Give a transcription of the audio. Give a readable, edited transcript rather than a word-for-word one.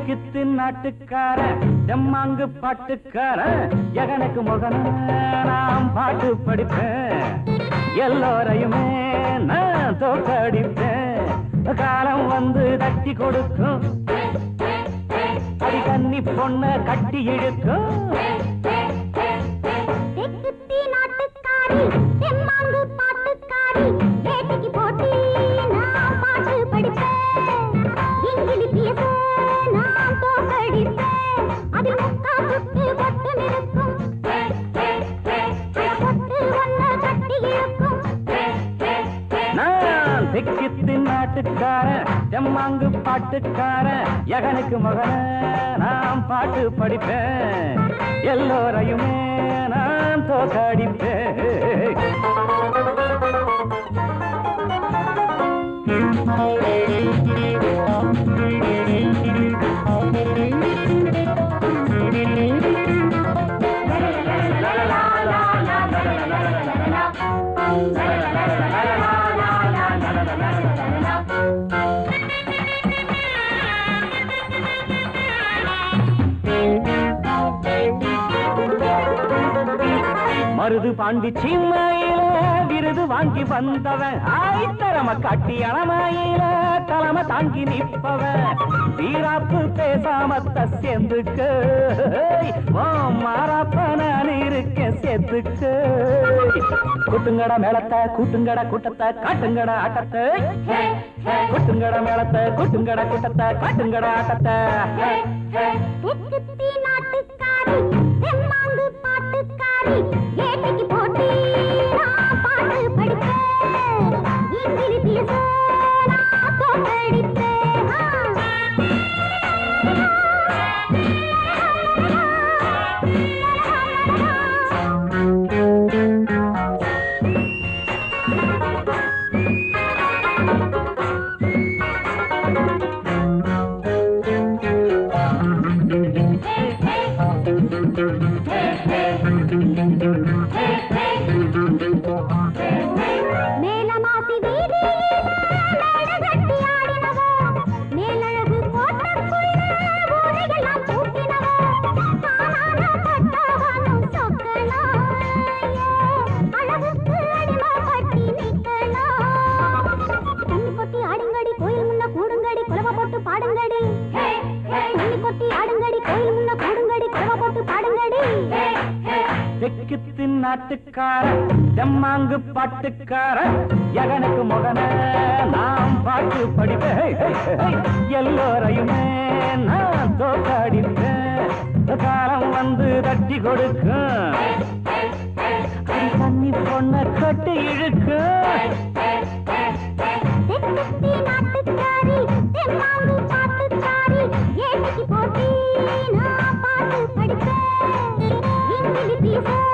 தெற்கு நாட்டுக்கார தெம்மாங்கு பாட்டுக்கார எகனுக்கு முகன நாம் பாட்டு படிப்பேன் எல்லோரையுமே நான் தோக்கடிப்பேன் காலம் வந்து தட்டி கொடுக்கும் அடி கன்னி பொண்ண கட்டி இழுக்கும் தெற்கு நாட்டுக்காரி தெம்மாங்கு பாட்டுக்காரி வேட்டைக்கு போட்டி நான் பாட்டு படிப்பேன் இங்கிலி பேச நான் தோக்கடிப்பேன் அதில் முக்கா சுட்டு பட்டம் இருக்கும் பொட்டு ஒன்ன கட்டி இழுக்கும் நான் தெற்கு நாட்டுக்கார தெம்மாங்கு பாட்டுக்கார எகனுக்கு மகன நாம் பாட்டு படிப்பேன் எல்லோரையுமே நான் தோக்கடிப்பேன் மருது பாண்டி சிம்மையில விருது வாங்கி வந்தவன் ஆய்த்தரம காட்டி அணமாயில தலைமை தாங்கி நிற்பவன் வீராப்பு பேசாமத்த சேர்ந்துக்கு மாறாப்ப நான் இருக்கேன் சேர்த்துக்கு கூட்டுங்கட மேளத்தை கூட்டுங்கட கூட்டத்தை காட்டுங்கட ஆட்டத்தை கூட்டுங்கட மேளத்தை கூட்டுங்கட கூட்டத்தை காட்டுங்கட ஆட்டத்தை தெற்கு நாட்டுக்காரி தெம்மாங்கு பாட்டுக்காரி வேட்டைக்கு போட்டி நான் பாட்டு படிப்பேன் இங்கிலி பேச நான் தோக்கடிப்பேன் மேலமாசி வீதியில மேளகட்டி ஆடினவ மேலழகு கோட்டக்குள்ள ஊரையெல்லாம் கூட்டினவ தானான பட்டவனும் சொக்கலாம் அழகுக்கு அடிமைப்பட்டி நிற்கலாம் தண்ணி கொட்டி ஆடுங்கடி கோயில் முன்ன கூடுங்கடி குலவ போட்டு பாடுங்கடி தண்ணி கொட்டி ஆடுங்கடி கோயில் முன்ன கூடுங்கடி குலவ போட்டு பாடுங்கடி தெற்கு நாட்டுக்கார தெம்மாங்கு பாட்டுக்கார எகனுக்கு முகன நாம் பாட்டு படிப்பேன் எல்லோரையுமே நான் தோக்கடிப்பேன் காலம் வந்து தட்டி கொடுக்கும் தண்ணி பொண்ண கட்டி இழுக்கும் தெற்கு நாட்டுக்காரி தெம்மாங்கு பாட்டுக்காரி ஏட்டிக்கு போட்டி நான் பாட்டு படிப்பேன் இங்கிலி பேச